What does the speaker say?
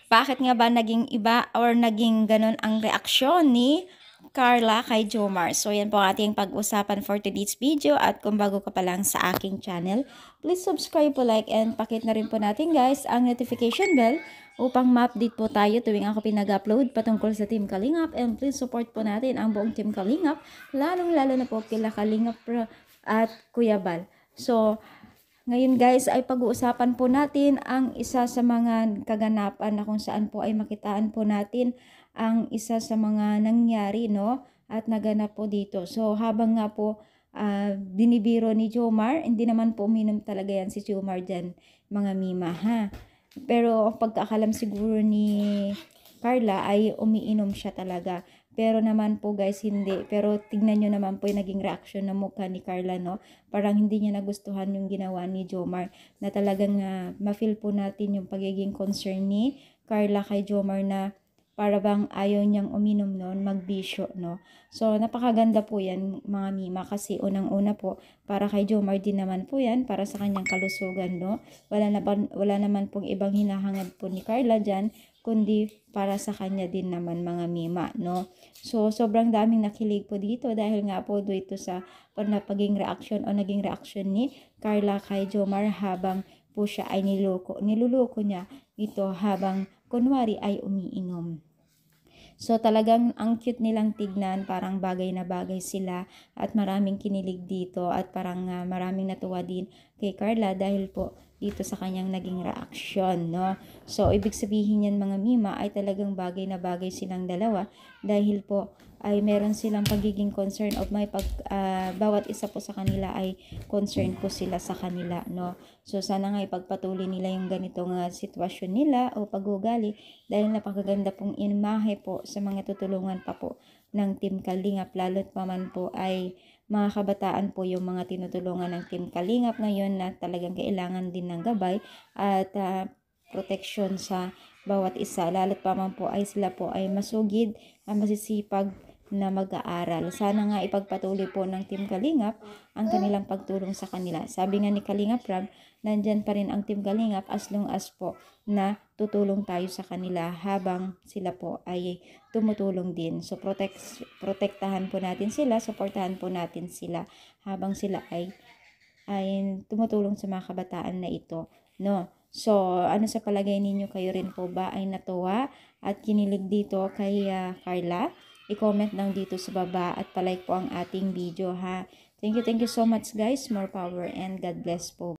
Bakit nga ba naging iba or naging ganun ang reaksyon ni Carla kay Jomar? So, yan po ating pag-usapan for today's video. At kung bago ka pa lang sa aking channel, please subscribe po, like, and pakit na rin po natin guys ang notification bell upang ma-update po tayo tuwing ako pinag-upload patungkol sa Team Kalingap. And please support po natin ang buong Team Kalingap, lalong-lalo na po kila Kalingap at Kuya Bal. So, ngayon guys ay pag-uusapan po natin ang isa sa mga kaganapan na kung saan po ay makitaan po natin ang isa sa mga nangyari, no, at naganap po dito. So habang nga po binibiro ni Jomar, hindi naman po uminom talaga yan si Jomar dyan, mga mima ha. Pero pagkakalam siguro ni Carla ay umiinom siya talaga. Pero naman po guys, hindi. Pero tignan nyo naman po yung naging reaction ng mukha ni Carla, no? Parang hindi niya nagustuhan yung ginawa ni Jomar. Na talagang ma-feel po natin yung pagiging concern ni Carla kay Jomar na para bang ayaw niyang uminom noon, magbisyo, no? So, napakaganda po yan, mga mima, kasi unang-una po, para kay Jomar din naman po yan, para sa kanyang kalusugan, no? Wala naman pong ibang hinahangad po ni Carla dyan, kundi para sa kanya din naman, mga mima, no? So, sobrang daming nakilig po dito dahil nga po dito sa paging reaction o naging reaction ni Carla kay Jomar habang po siya ay niluloko niya ito habang kunwari ay umiinom. So talagang ang cute nilang tignan, parang bagay na bagay sila at maraming kinilig dito at parang maraming natuwa din kay Carla dahil po dito sa kanyang naging reaksyon, no? So ibig sabihin yan, mga mima, ay talagang bagay na bagay silang dalawa dahil po ay meron silang pagiging concern of bawat isa po sa kanila ay concern po sila sa kanila, no? So sana nga ipagpatuloy nila yung ganitong sitwasyon nila o pag-ugali dahil napakaganda pong imahe po sa mga tutulungan pa po ng Team Kalingap, lalo't pa man po ay mga kabataan po yung mga tinutulungan ng Team Kalingap ngayon na talagang kailangan din ng gabay at protection sa bawat isa, lalo't pa man po ay sila po ay masugid at masisipag na mag-aaral. Sana nga ipagpatuloy po ng Team Kalingap ang kanilang pagtulong sa kanila. Sabi nga ni Kalingap Rab, nandyan pa rin ang Team Kalingap as long as po na tutulong tayo sa kanila habang sila po ay tumutulong din. So protektahan po natin sila, suportahan po natin sila habang sila ay tumutulong sa mga kabataan na ito, no? So, ano sa palagay ninyo, kayo rin po ba ay natuwa at kinilig dito kay Carla? I-comment lang dito sa baba at palike po ang ating video, ha. Thank you so much guys. More power and God bless po.